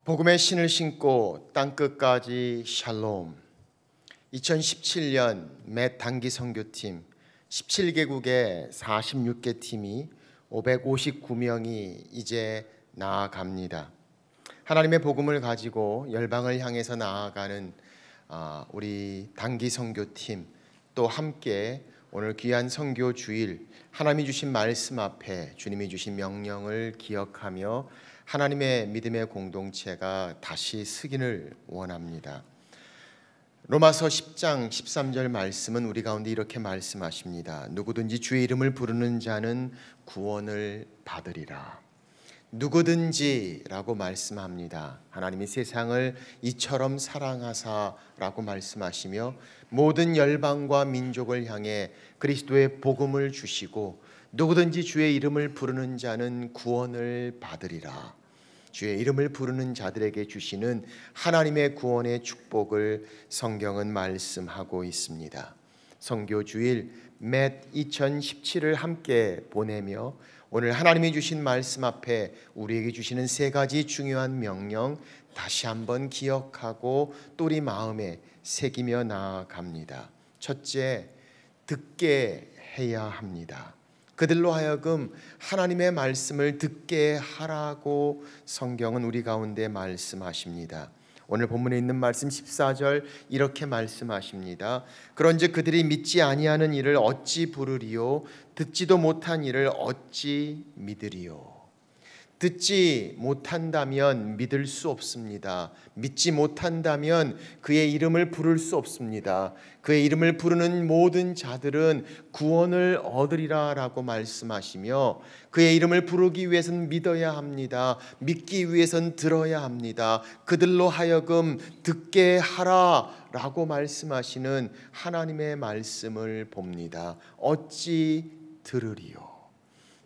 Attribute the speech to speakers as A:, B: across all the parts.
A: 복음의 신을 신고 땅끝까지 샬롬. 2017년 맷 단기 선교팀 17개국의 46개 팀이 559명이 이제 나아갑니다. 하나님의 복음을 가지고 열방을 향해서 나아가는 우리 단기 선교팀, 또 함께 오늘 귀한 선교 주일 하나님이 주신 말씀 앞에 주님이 주신 명령을 기억하며 하나님의 믿음의 공동체가 다시 서기를 원합니다. 로마서 10장 13절 말씀은 우리 가운데 이렇게 말씀하십니다. 누구든지 주의 이름을 부르는 자는 구원을 받으리라. 누구든지라고 말씀합니다. 하나님이 세상을 이처럼 사랑하사라고 말씀하시며 모든 열방과 민족을 향해 그리스도의 복음을 주시고 누구든지 주의 이름을 부르는 자는 구원을 받으리라. 주의 이름을 부르는 자들에게 주시는 하나님의 구원의 축복을 성경은 말씀하고 있습니다. 선교 주일 맷 2017을 함께 보내며 오늘 하나님이 주신 말씀 앞에 우리에게 주시는 세 가지 중요한 명령 다시 한번 기억하고 또 우리 마음에 새기며 나아갑니다. 첫째, 듣게 해야 합니다. 그들로 하여금 하나님의 말씀을 듣게 하라고 성경은 우리 가운데 말씀하십니다. 오늘 본문에 있는 말씀 14절 이렇게 말씀하십니다. 그런즉 그들이 믿지 아니하는 일을 어찌 부르리요? 듣지도 못한 일을 어찌 믿으리요? 듣지 못한다면 믿을 수 없습니다. 믿지 못한다면 그의 이름을 부를 수 없습니다. 그의 이름을 부르는 모든 자들은 구원을 얻으리라 라고 말씀하시며 그의 이름을 부르기 위해서는 믿어야 합니다. 믿기 위해서는 들어야 합니다. 그들로 하여금 듣게 하라 라고 말씀하시는 하나님의 말씀을 봅니다. 어찌 들으리요?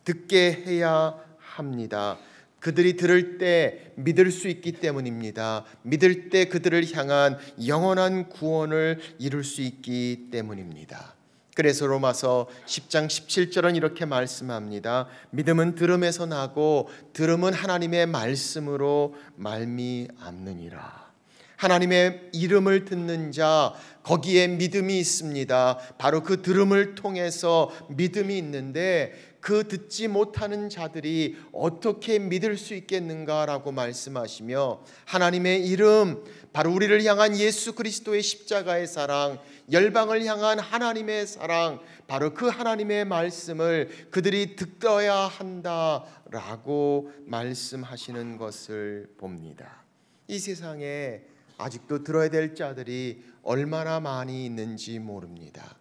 A: 듣게 해야 합니다. 그들이 들을 때 믿을 수 있기 때문입니다. 믿을 때 그들을 향한 영원한 구원을 이룰 수 있기 때문입니다. 그래서 로마서 10장 17절은 이렇게 말씀합니다. 믿음은 들음에서 나고 들음은 하나님의 말씀으로 말미암느니라. 하나님의 이름을 듣는 자, 거기에 믿음이 있습니다. 바로 그 들음을 통해서 믿음이 있는데 그 듣지 못하는 자들이 어떻게 믿을 수 있겠는가라고 말씀하시며 하나님의 이름, 바로 우리를 향한 예수 그리스도의 십자가의 사랑, 열방을 향한 하나님의 사랑, 바로 그 하나님의 말씀을 그들이 듣어야 한다라고 말씀하시는 것을 봅니다. 이 세상에 아직도 들어야 될 자들이 얼마나 많이 있는지 모릅니다.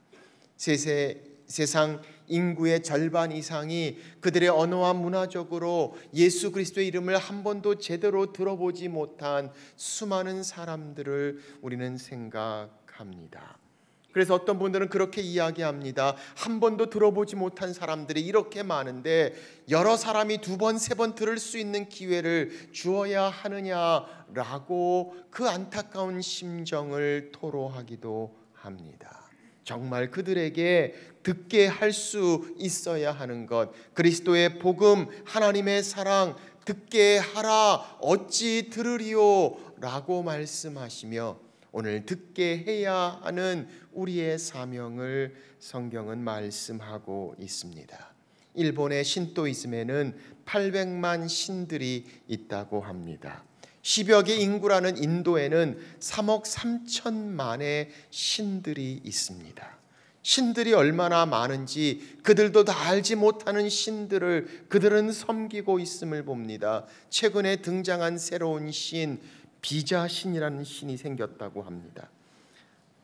A: 세상 인구의 절반 이상이 그들의 언어와 문화적으로 예수 그리스도의 이름을 한 번도 제대로 들어보지 못한 수많은 사람들을 우리는 생각합니다. 그래서 어떤 분들은 그렇게 이야기합니다. 한 번도 들어보지 못한 사람들이 이렇게 많은데 여러 사람이 두 번, 세 번 들을 수 있는 기회를 주어야 하느냐라고 그 안타까운 심정을 토로하기도 합니다. 정말 그들에게 듣게 할 수 있어야 하는 것, 그리스도의 복음, 하나님의 사랑 듣게 하라. 어찌 들으리요? 라고 말씀하시며 오늘 듣게 해야 하는 우리의 사명을 성경은 말씀하고 있습니다. 일본의 신토이즘에는 800만 신들이 있다고 합니다. 10여 개 인구라는 인도에는 3억 3천만의 신들이 있습니다. 신들이 얼마나 많은지 그들도 다 알지 못하는 신들을 그들은 섬기고 있음을 봅니다. 최근에 등장한 새로운 신, 비자신이라는 신이 생겼다고 합니다.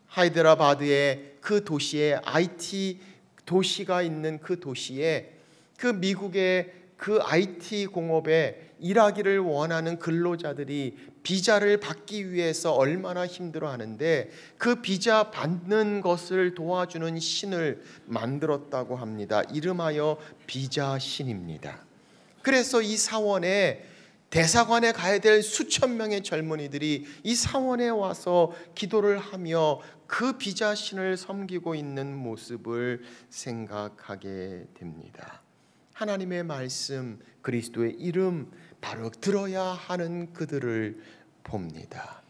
A: 하이드라바드의 그 도시에 IT 도시가 있는 그 도시에 그 미국의 그 IT 공업에 일하기를 원하는 근로자들이 비자를 받기 위해서 얼마나 힘들어하는데 그 비자 받는 것을 도와주는 신을 만들었다고 합니다. 이름하여 비자신입니다. 그래서 이 사원에 대사관에 가야 될 수천 명의 젊은이들이 이 사원에 와서 기도를 하며 그 비자신을 섬기고 있는 모습을 생각하게 됩니다. 하나님의 말씀, 그리스도의 이름 바로 들어야 하는 그들을 봅니다.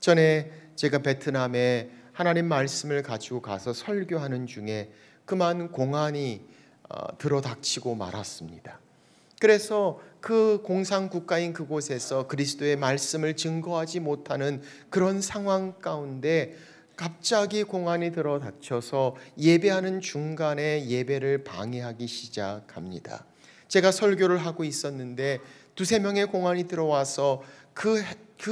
A: 전에 제가 베트남에 하나님 말씀을 가지고 가서 설교하는 중에 그만 공안이 들어닥치고 말았습니다. 그래서 그 공산국가인 그곳에서 그리스도의 말씀을 증거하지 못하는 그런 상황 가운데 갑자기 공안이 들어닥쳐서 예배하는 중간에 예배를 방해하기 시작합니다. 제가 설교를 하고 있었는데 두세 명의 공안이 들어와서 그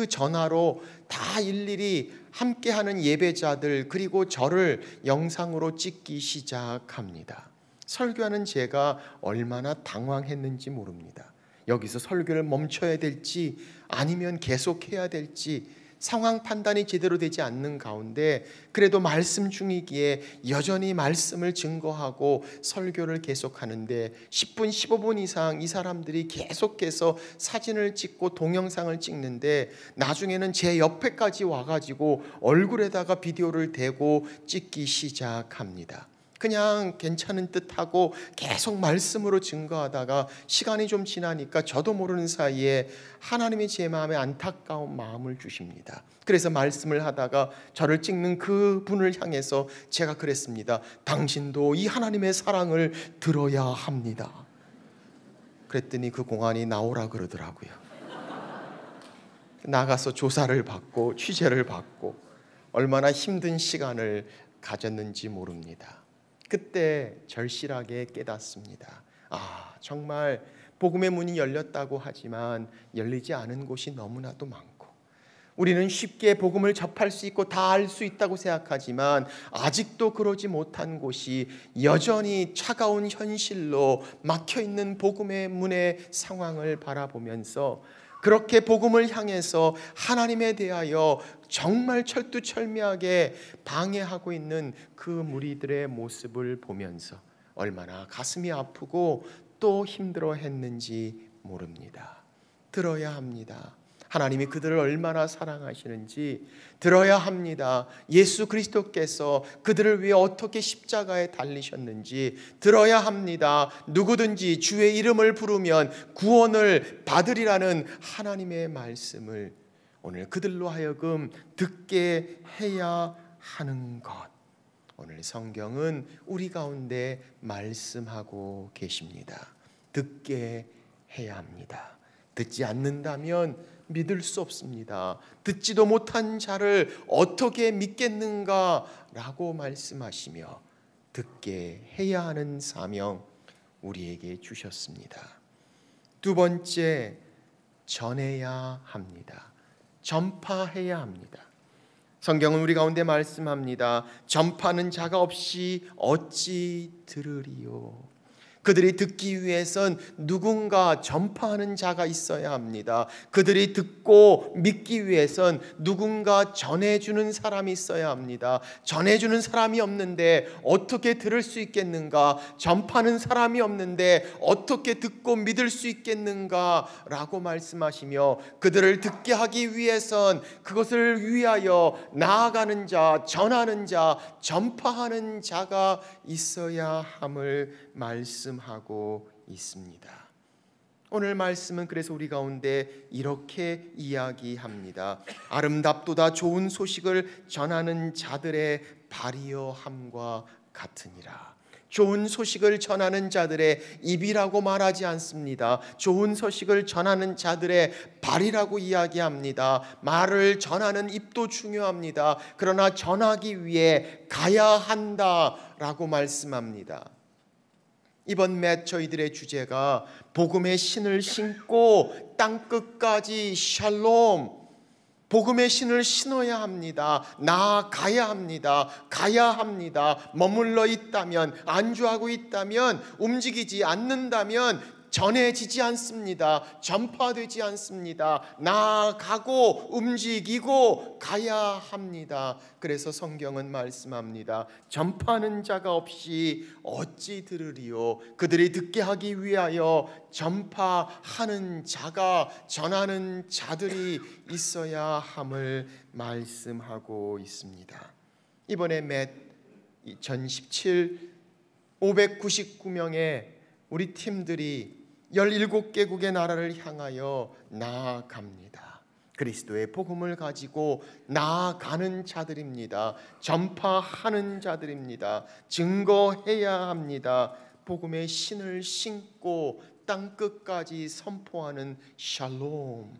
A: 전화로 다 일일이 함께하는 예배자들 그리고 저를 영상으로 찍기 시작합니다. 설교하는 제가 얼마나 당황했는지 모릅니다. 여기서 설교를 멈춰야 될지 아니면 계속해야 될지 상황 판단이 제대로 되지 않는 가운데 그래도 말씀 중이기에 여전히 말씀을 증거하고 설교를 계속하는데 10분 15분 이상 이 사람들이 계속해서 사진을 찍고 동영상을 찍는데 나중에는 제 옆에까지 와가지고 얼굴에다가 비디오를 대고 찍기 시작합니다. 그냥 괜찮은 듯하고 계속 말씀으로 증거하다가 시간이 좀 지나니까 저도 모르는 사이에 하나님이 제 마음에 안타까운 마음을 주십니다. 그래서 말씀을 하다가 저를 찍는 그 분을 향해서 제가 그랬습니다. 당신도 이 하나님의 사랑을 들어야 합니다. 그랬더니 그 공안이 나오라 그러더라고요. 나가서 조사를 받고 취재를 받고 얼마나 힘든 시간을 가졌는지 모릅니다. 그때 절실하게 깨닫습니다. 정말 복음의 문이 열렸다고 하지만 열리지 않은 곳이 너무나도 많고 우리는 쉽게 복음을 접할 수 있고 다 알 수 있다고 생각하지만 아직도 그러지 못한 곳이 여전히 차가운 현실로 막혀있는 복음의 문의 상황을 바라보면서 그렇게 복음을 향해서 하나님에 대하여 정말 철두철미하게 방해하고 있는 그 무리들의 모습을 보면서 얼마나 가슴이 아프고 또 힘들어했는지 모릅니다. 들어야 합니다. 하나님이 그들을 얼마나 사랑하시는지 들어야 합니다. 예수 그리스도께서 그들을 위해 어떻게 십자가에 달리셨는지 들어야 합니다. 누구든지 주의 이름을 부르면 구원을 받으리라는 하나님의 말씀을 오늘 그들로 하여금 듣게 해야 하는 것. 오늘 성경은 우리 가운데 말씀하고 계십니다. 듣게 해야 합니다. 듣지 않는다면 믿을 수 없습니다. 듣지도 못한 자를 어떻게 믿겠는가라고 말씀하시며 듣게 해야 하는 사명 우리에게 주셨습니다. 두 번째, 전해야 합니다. 전파해야 합니다. 성경은 우리 가운데 말씀합니다. 전파하는 자가 없이 어찌 들으리요. 그들이 듣기 위해선 누군가 전파하는 자가 있어야 합니다. 그들이 듣고 믿기 위해선 누군가 전해주는 사람이 있어야 합니다. 전해주는 사람이 없는데 어떻게 들을 수 있겠는가? 전파하는 사람이 없는데 어떻게 듣고 믿을 수 있겠는가? 라고 말씀하시며 그들을 듣게 하기 위해선 그것을 위하여 나아가는 자, 전하는 자, 전파하는 자가 있어야 함을 말씀하고 있습니다. 오늘 말씀은 그래서 우리 가운데 이렇게 이야기합니다. 아름답도다 좋은 소식을 전하는 자들의 발이여함과 같으니라. 좋은 소식을 전하는 자들의 입이라고 말하지 않습니다. 좋은 소식을 전하는 자들의 발이라고 이야기합니다. 말을 전하는 입도 중요합니다. 그러나 전하기 위해 가야 한다라고 말씀합니다. 이번 맷 저희들의 주제가 복음의 신을 신고 땅끝까지 샬롬, 복음의 신을 신어야 합니다. 나아가야 합니다. 가야 합니다. 머물러 있다면, 안주하고 있다면, 움직이지 않는다면 전해지지 않습니다. 전파되지 않습니다. 나아가고 움직이고 가야 합니다. 그래서 성경은 말씀합니다. 전파하는 자가 없이 어찌 들으리요. 그들이 듣게 하기 위하여 전파하는 자가, 전하는 자들이 있어야 함을 말씀하고 있습니다. 이번에 맷 2017 599명의 우리 팀들이 17개국의 나라를 향하여 나아갑니다. 그리스도의 복음을 가지고 나아가는 자들입니다. 전파하는 자들입니다. 증거해야 합니다. 복음의 신을 신고 땅끝까지 선포하는 샬롬.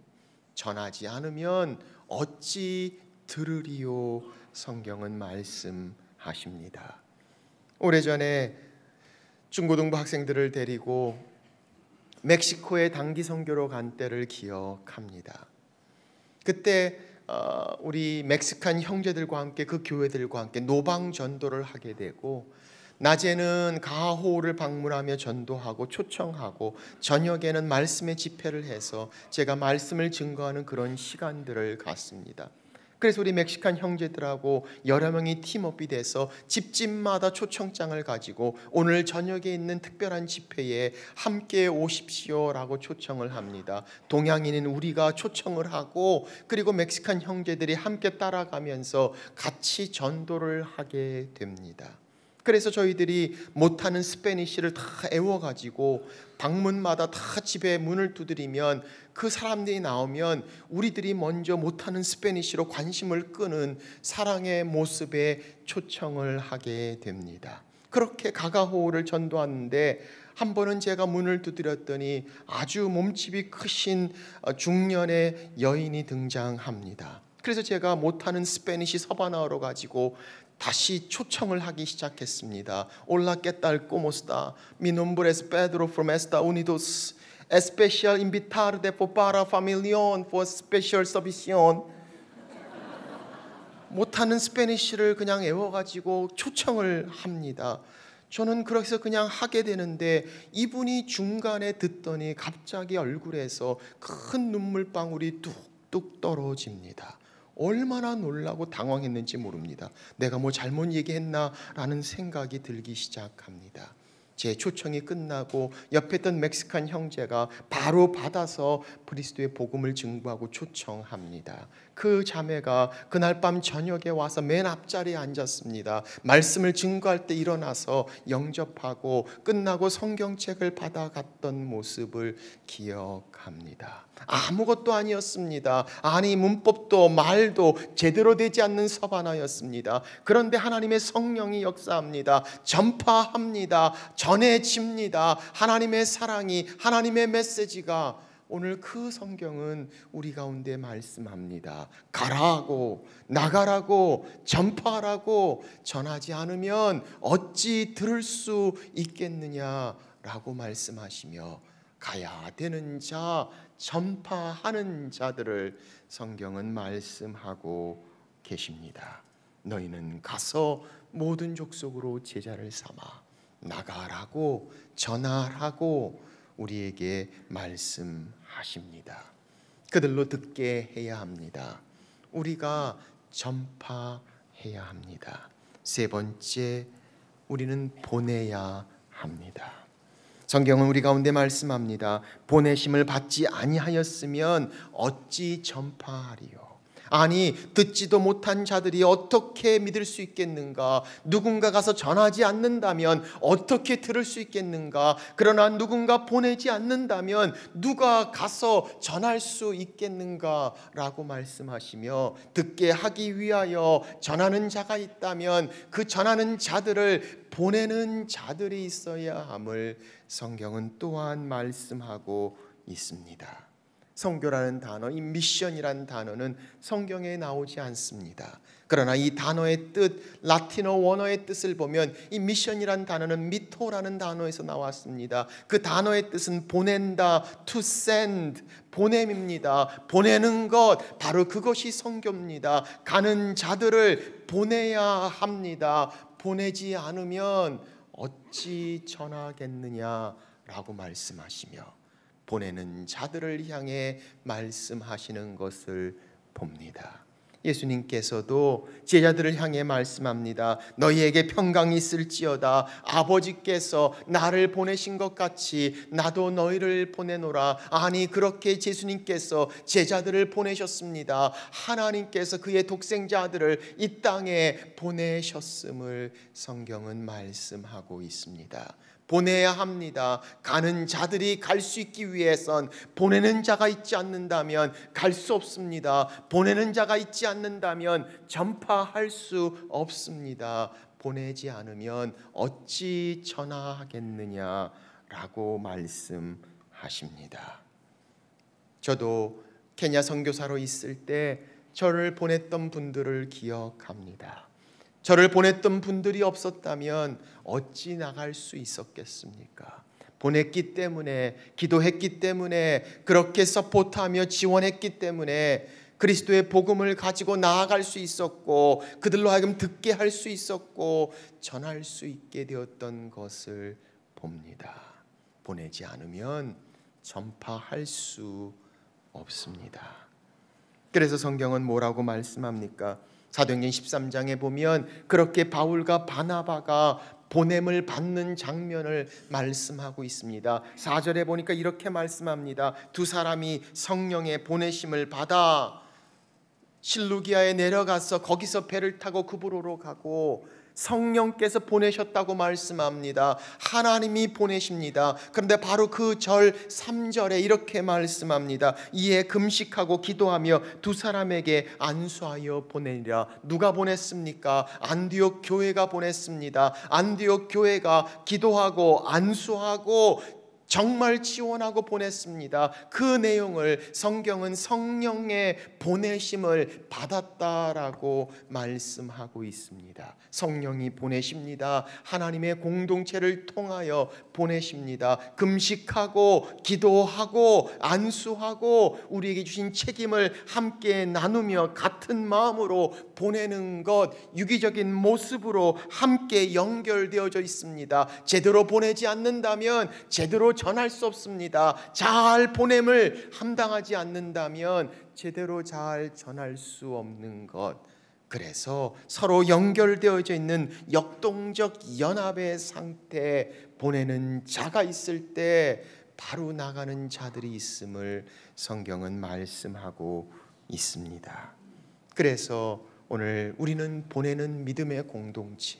A: 전하지 않으면 어찌 들으리요? 성경은 말씀하십니다. 오래전에 중고등부 학생들을 데리고 멕시코에 단기 선교로 간 때를 기억합니다. 그때 우리 멕시칸 형제들과 함께 그 교회들과 함께 노방 전도를 하게 되고, 낮에는 가호를 방문하며 전도하고 초청하고, 저녁에는 말씀의 집회를 해서 제가 말씀을 증거하는 그런 시간들을 갖습니다. 그래서 우리 멕시칸 형제들하고 여러 명이 팀업이 돼서 집집마다 초청장을 가지고 오늘 저녁에 있는 특별한 집회에 함께 오십시오라고 초청을 합니다. 동양인인 우리가 초청을 하고, 그리고 멕시칸 형제들이 함께 따라가면서 같이 전도를 하게 됩니다. 그래서 저희들이 못하는 스페니쉬를 다 애워가지고 방문마다 다 집에 문을 두드리면 그 사람들이 나오면 우리들이 먼저 못하는 스페니쉬로 관심을 끄는 사랑의 모습에 초청을 하게 됩니다. 그렇게 가가호를 전도하는데 한 번은 제가 문을 두드렸더니 아주 몸집이 크신 중년의 여인이 등장합니다. 그래서 제가 못하는 스페니쉬 서바나어로 가지고 다시 초청을 하기 시작했습니다. Hola, ¿qué tal? ¿Cómo está? Mi nombre es Pedro from Estados Unidos. Especial invitarde para familión for special servición. 못하는 스페니쉬를 그냥 애워가지고 초청을 합니다. 저는 그래서 그냥 하게 되는데 이분이 중간에 듣더니 갑자기 얼굴에서 큰 눈물방울이 뚝뚝 떨어집니다. 얼마나 놀라고 당황했는지 모릅니다. 내가 뭐 잘못 얘기했나라는 생각이 들기 시작합니다. 제 초청이 끝나고 옆에 있던 멕시칸 형제가 바로 받아서 그리스도의 복음을 증거하고 초청합니다. 그 자매가 그날 밤 저녁에 와서 맨 앞자리에 앉았습니다. 말씀을 증거할 때 일어나서 영접하고 끝나고 성경책을 받아갔던 모습을 기억합니다. 아무것도 아니었습니다. 아니 문법도 말도 제대로 되지 않는 서바나였습니다. 그런데 하나님의 성령이 역사합니다. 전파합니다. 전해집니다. 하나님의 사랑이, 하나님의 메시지가 오늘 그 성경은 우리 가운데 말씀합니다. 가라고, 나가라고, 전파하라고. 전하지 않으면 어찌 들을 수 있겠느냐라고 말씀하시며 가야 되는 자, 전파하는 자들을 성경은 말씀하고 계십니다. 너희는 가서 모든 족속으로 제자를 삼아 나가라고, 전하라고 우리에게 말씀하십니다. 그들로 듣게 해야 합니다. 우리가 전파해야 합니다. 세 번째, 우리는 보내야 합니다. 성경은 우리 가운데 말씀합니다. 보내심을 받지 아니하였으면 어찌 전파하리요? 아니, 듣지도 못한 자들이 어떻게 믿을 수 있겠는가? 누군가 가서 전하지 않는다면 어떻게 들을 수 있겠는가? 그러나 누군가 보내지 않는다면 누가 가서 전할 수 있겠는가? 라고 말씀하시며, 듣게 하기 위하여 전하는 자가 있다면 그 전하는 자들을 보내는 자들이 있어야 함을 성경은 또한 말씀하고 있습니다. 선교라는 단어, 이 미션이라는 단어는 성경에 나오지 않습니다. 그러나 이 단어의 뜻, 라틴어 원어의 뜻을 보면 이 미션이라는 단어는 미토라는 단어에서 나왔습니다. 그 단어의 뜻은 보낸다, to send, 보냄입니다. 보내는 것, 바로 그것이 선교입니다. 가는 자들을 보내야 합니다. 보내지 않으면 어찌 전하겠느냐라고 말씀하시며 보내는 자들을 향해 말씀하시는 것을 봅니다. 예수님께서도 제자들을 향해 말씀합니다. 너희에게 평강이 있을지어다. 아버지께서 나를 보내신 것 같이 나도 너희를 보내노라. 아니, 그렇게 예수님께서 제자들을 보내셨습니다. 하나님께서 그의 독생자 아들을 이 땅에 보내셨음을 성경은 말씀하고 있습니다. 보내야 합니다. 가는 자들이 갈 수 있기 위해선 보내는 자가 있지 않는다면 갈 수 없습니다. 보내는 자가 있지 않는다면 전파할 수 없습니다. 보내지 않으면 어찌 전하하겠느냐라고 말씀하십니다. 저도 케냐 선교사로 있을 때 저를 보냈던 분들을 기억합니다. 저를 보냈던 분들이 없었다면 어찌 나갈 수 있었겠습니까? 보냈기 때문에, 기도했기 때문에, 그렇게 서포트하며 지원했기 때문에 그리스도의 복음을 가지고 나아갈 수 있었고, 그들로 하여금 듣게 할 수 있었고 전할 수 있게 되었던 것을 봅니다. 보내지 않으면 전파할 수 없습니다. 그래서 성경은 뭐라고 말씀합니까? 사도행전 13장에 보면 그렇게 바울과 바나바가 보냄을 받는 장면을 말씀하고 있습니다. 4절에 보니까 이렇게 말씀합니다. 두 사람이 성령의 보내심을 받아 실루기아에 내려가서 거기서 배를 타고 그브로로 가고 성령께서 보내셨다고 말씀합니다. 하나님이 보내십니다. 그런데 바로 그 절 3절에 이렇게 말씀합니다. 이에 금식하고 기도하며 두 사람에게 안수하여 보내니라. 누가 보냈습니까? 안디옥 교회가 보냈습니다. 안디옥 교회가 기도하고 안수하고 정말 지원하고 보냈습니다. 그 내용을 성경은 성령의 보내심을 받았다라고 말씀하고 있습니다. 성령이 보내십니다. 하나님의 공동체를 통하여 보내십니다. 금식하고 기도하고 안수하고 우리에게 주신 책임을 함께 나누며 같은 마음으로 보내는 것, 유기적인 모습으로 함께 연결되어져 있습니다. 제대로 보내지 않는다면 제대로 전할 수 없습니다. 잘 보냄을 감당하지 않는다면 제대로 잘 전할 수 없는 것. 그래서 서로 연결되어져 있는 역동적 연합의 상태에 보내는 자가 있을 때 바로 나가는 자들이 있음을 성경은 말씀하고 있습니다. 그래서 오늘 우리는 보내는 믿음의 공동체,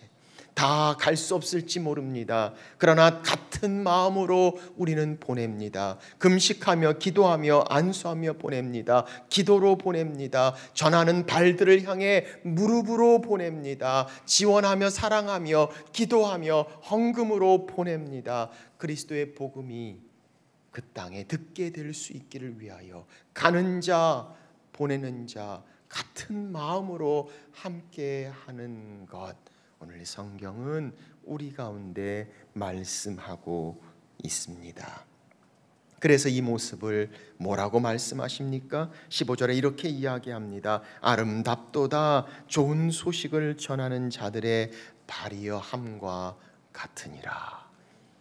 A: 다 갈 수 없을지 모릅니다. 그러나 같은 마음으로 우리는 보냅니다. 금식하며 기도하며 안수하며 보냅니다. 기도로 보냅니다. 전하는 발들을 향해 무릎으로 보냅니다. 지원하며 사랑하며 기도하며 헌금으로 보냅니다. 그리스도의 복음이 그 땅에 듣게 될 수 있기를 위하여 가는 자 보내는 자 같은 마음으로 함께 하는 것, 오늘 성경은 우리 가운데 말씀하고 있습니다. 그래서 이 모습을 뭐라고 말씀하십니까? 15절에 이렇게 이야기합니다. 아름답도다 좋은 소식을 전하는 자들의 발이여 함과 같으니라.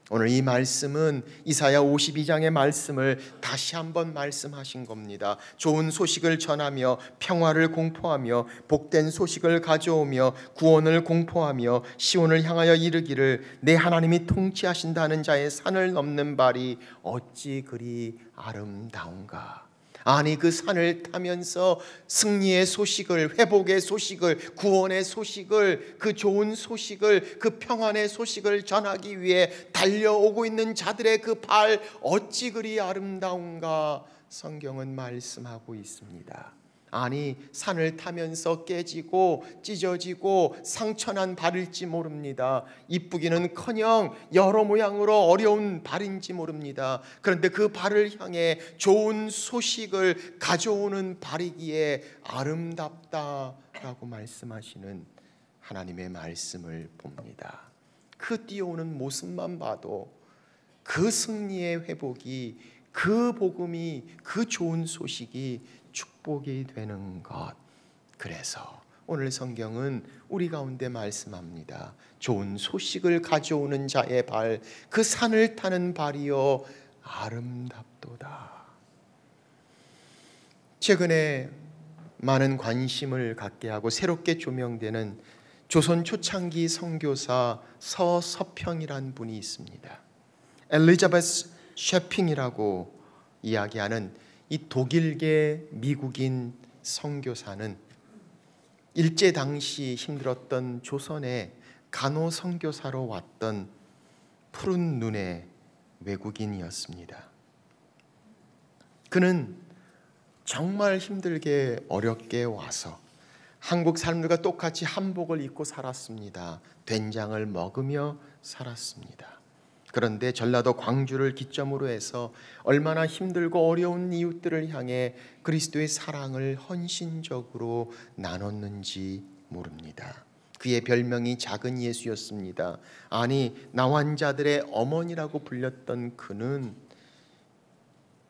A: 오늘 이 말씀은 이사야 52장의 말씀을 다시 한번 말씀하신 겁니다. 좋은 소식을 전하며 평화를 공포하며 복된 소식을 가져오며 구원을 공포하며 시온을 향하여 이르기를 내 하나님이 통치하신다는 자의 산을 넘는 발이 어찌 그리 아름다운가. 아니 그 산을 타면서 승리의 소식을, 회복의 소식을, 구원의 소식을, 그 좋은 소식을, 그 평안의 소식을 전하기 위해 달려오고 있는 자들의 그 발 어찌 그리 아름다운가 성경은 말씀하고 있습니다. 아니 산을 타면서 깨지고 찢어지고 상처난 발일지 모릅니다. 이쁘기는커녕 여러 모양으로 어려운 발인지 모릅니다. 그런데 그 발을 향해 좋은 소식을 가져오는 발이기에 아름답다라고 말씀하시는 하나님의 말씀을 봅니다. 그 뛰어오는 모습만 봐도 그 승리의 회복이, 그 복음이, 그 좋은 소식이 축복이 되는 것. 그래서 오늘 성경은 우리 가운데 말씀합니다. 좋은 소식을 가져오는 자의 발, 그 산을 타는 발이요 아름답도다. 최근에 많은 관심을 갖게 하고 새롭게 조명되는 조선 초창기 선교사 서서평이라는 분이 있습니다. 엘리자베스 셰핑이라고 이야기하는 이 독일계 미국인 선교사는 일제 당시 힘들었던 조선에 간호 선교사로 왔던 푸른 눈의 외국인이었습니다. 그는 정말 힘들게 어렵게 와서 한국 사람들과 똑같이 한복을 입고 살았습니다. 된장을 먹으며 살았습니다. 그런데 전라도 광주를 기점으로 해서 얼마나 힘들고 어려운 이웃들을 향해 그리스도의 사랑을 헌신적으로 나눴는지 모릅니다. 그의 별명이 작은 예수였습니다. 아니, 나환자들의 어머니라고 불렸던 그는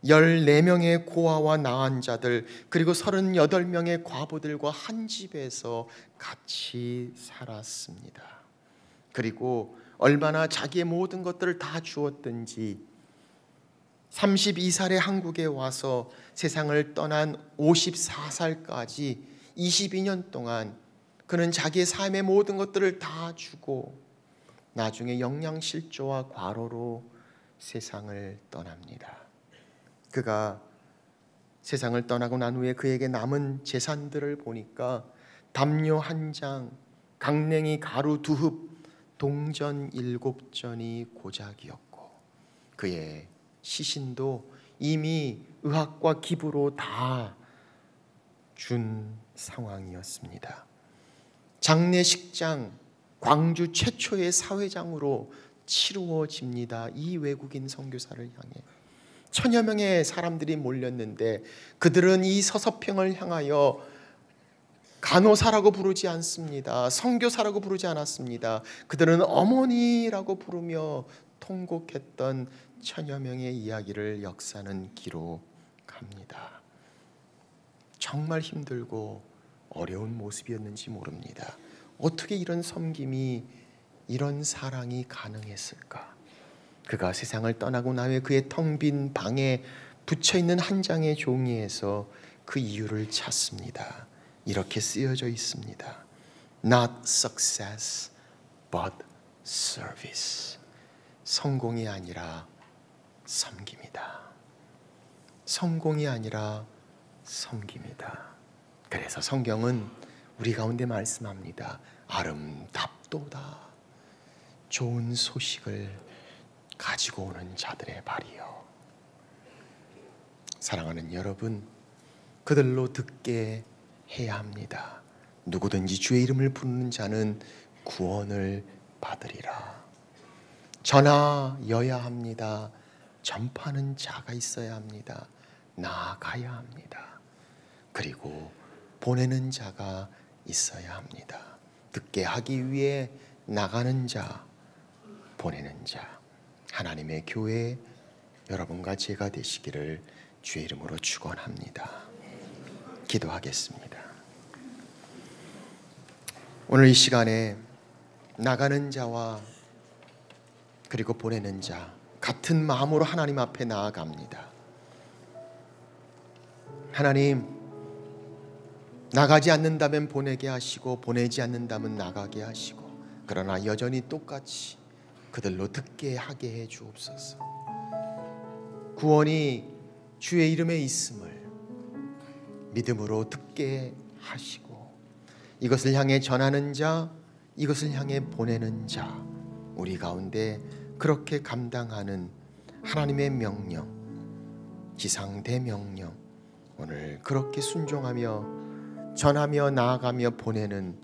A: 14명의 고아와 나은 자들 그리고 38명의 과부들과 한 집에서 같이 살았습니다. 그리고 얼마나 자기의 모든 것들을 다 주었든지 32살에 한국에 와서 세상을 떠난 54살까지 22년 동안 그는 자기의 삶의 모든 것들을 다 주고 나중에 영양실조와 과로로 세상을 떠납니다. 그가 세상을 떠나고 난 후에 그에게 남은 재산들을 보니까 담요 1장, 강냉이 가루 2흡, 동전 7전이 고작이었고 그의 시신도 이미 의학과 기부로 다 준 상황이었습니다. 장례식장, 광주 최초의 사회장으로 치루어집니다. 이 외국인 선교사를 향해 1000여 명의 사람들이 몰렸는데 그들은 이 서서평을 향하여 간호사라고 부르지 않습니다. 선교사라고 부르지 않았습니다. 그들은 어머니라고 부르며 통곡했던 1000여 명의 이야기를 역사는 기록합니다. 정말 힘들고 어려운 모습이었는지 모릅니다. 어떻게 이런 섬김이, 이런 사랑이 가능했을까? 그가 세상을 떠나고 난 후에 그의 텅 빈 방에 붙여있는 한 장의 종이에서 그 이유를 찾습니다. 이렇게 쓰여져 있습니다. Not success, but service. 성공이 아니라 섬김이다. 성공이 아니라 섬김이다. 그래서 성경은 우리 가운데 말씀합니다. 아름답도다. 좋은 소식을 가지고 오는 자들의 발이요. 사랑하는 여러분, 그들로 듣게 해야 합니다. 누구든지 주의 이름을 부르는 자는 구원을 받으리라. 전하여야 합니다. 전파하는 자가 있어야 합니다. 나아가야 합니다. 그리고 보내는 자가 있어야 합니다. 듣게 하기 위해 나가는 자, 보내는 자, 하나님의 교회 여러분과 제가 되시기를 주의 이름으로 축원합니다. 기도하겠습니다. 오늘 이 시간에 나가는 자와 그리고 보내는 자 같은 마음으로 하나님 앞에 나아갑니다. 하나님, 나가지 않는다면 보내게 하시고 보내지 않는다면 나가게 하시고 그러나 여전히 똑같이 그들로 듣게 하게 해 주옵소서. 구원이 주의 이름에 있음을 믿음으로 듣게 하시고 이것을 향해 전하는 자, 이것을 향해 보내는 자, 우리 가운데 그렇게 감당하는 하나님의 명령, 지상대명령, 오늘 그렇게 순종하며 전하며 나아가며 보내는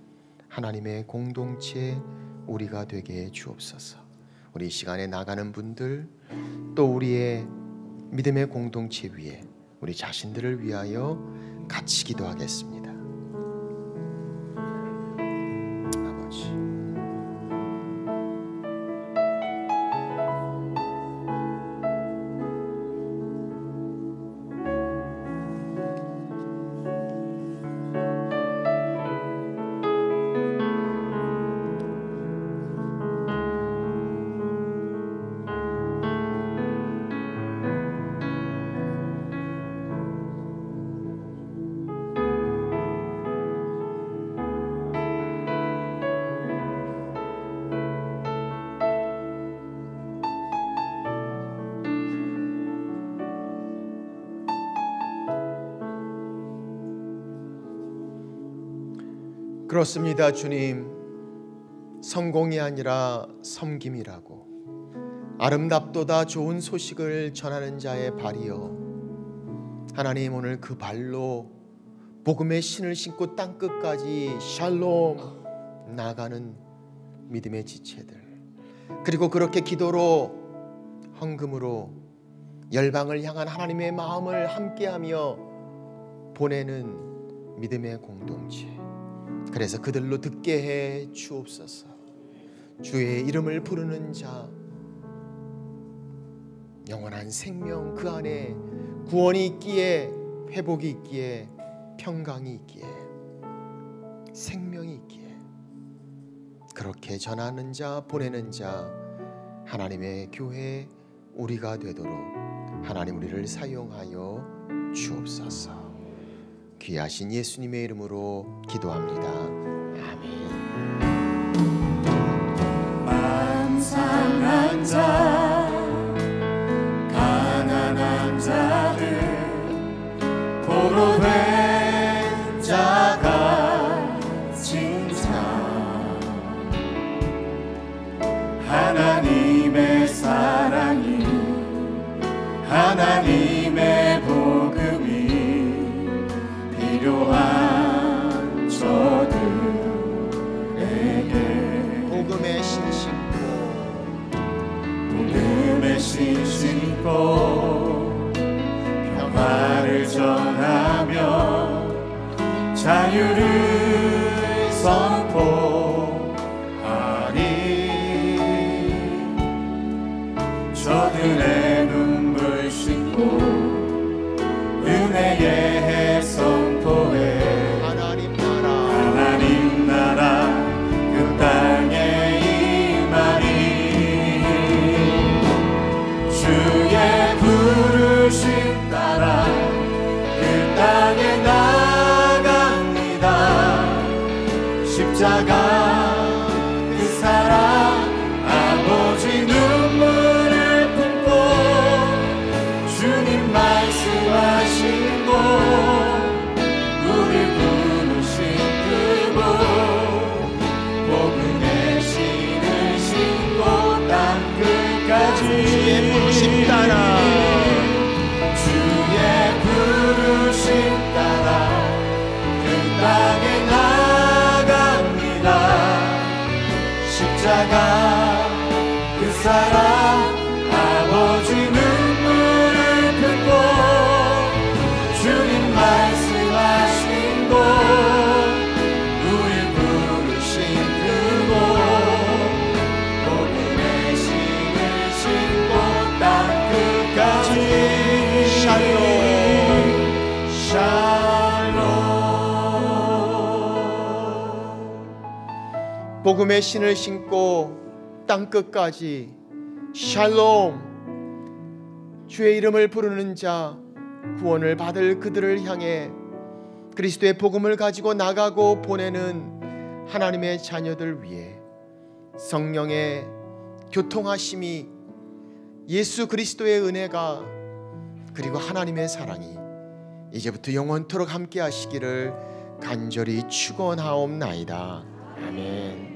A: 하나님의 공동체 우리가 되게 해 주옵소서. 우리 이 시간에 나가는 분들, 또 우리의 믿음의 공동체 위에 우리 자신들을 위하여 같이 기도하겠습니다. 아버지, 그렇습니다. 주님, 성공이 아니라 섬김이라고 아름답도다 좋은 소식을 전하는 자의 발이여, 하나님 오늘 그 발로 복음의 신을 신고 땅끝까지 샬롬 나가는 믿음의 지체들, 그리고 그렇게 기도로 헌금으로 열방을 향한 하나님의 마음을 함께하며 보내는 믿음의 공동체, 그래서 그들로 듣게 해 주옵소서. 주의 이름을 부르는 자 영원한 생명 그 안에 구원이 있기에, 회복이 있기에, 평강이 있기에, 생명이 있기에, 그렇게 전하는 자 보내는 자 하나님의 교회 우리가 되도록 하나님 우리를 사용하여 주옵소서. 귀하신 예수님의 이름으로 기도합니다. 아멘.
B: 마음 상한 자, 가난한 자들, 포로된 자가 진짜 하나님의 사랑이, 하나님의 복음이 필요한 저들에게
A: 복음의 신 신고,
B: 복음의 신 신고 평화를 전하며 자유를 선포하리. 저들의 눈물 씻고 은혜의 해 선포해.
A: 하나님 나라,
B: 하나님 나라 그 땅에 임하리. 주의 부르심 따라 그 땅에 나갑니다. 십자가 그 사랑 아버지 눈물을 품고 주님 말씀하신 곳 우리 부르신 그곳 복음의 신을 신고 땅끝까지
A: 주의 부르심 따라,
B: 주의 부르심 따라 그 땅에 나갑니다. 십자가 그 사랑 아버지 눈물을 품고 주님 말씀하신 곳 우리 부르신 그곳 복음의 신을 신고 땅끝까지 샬롬 샬롬.
A: 복음의 신을 신고 땅끝까지 샬롬. 주의 이름을 부르는 자, 구원을 받을 그들을 향해 그리스도의 복음을 가지고 나가고 보내는 하나님의 자녀들 위해 성령의 교통하심이, 예수 그리스도의 은혜가, 그리고 하나님의 사랑이 이제부터 영원토록 함께 하시기를 간절히 축원하옵나이다. 아멘.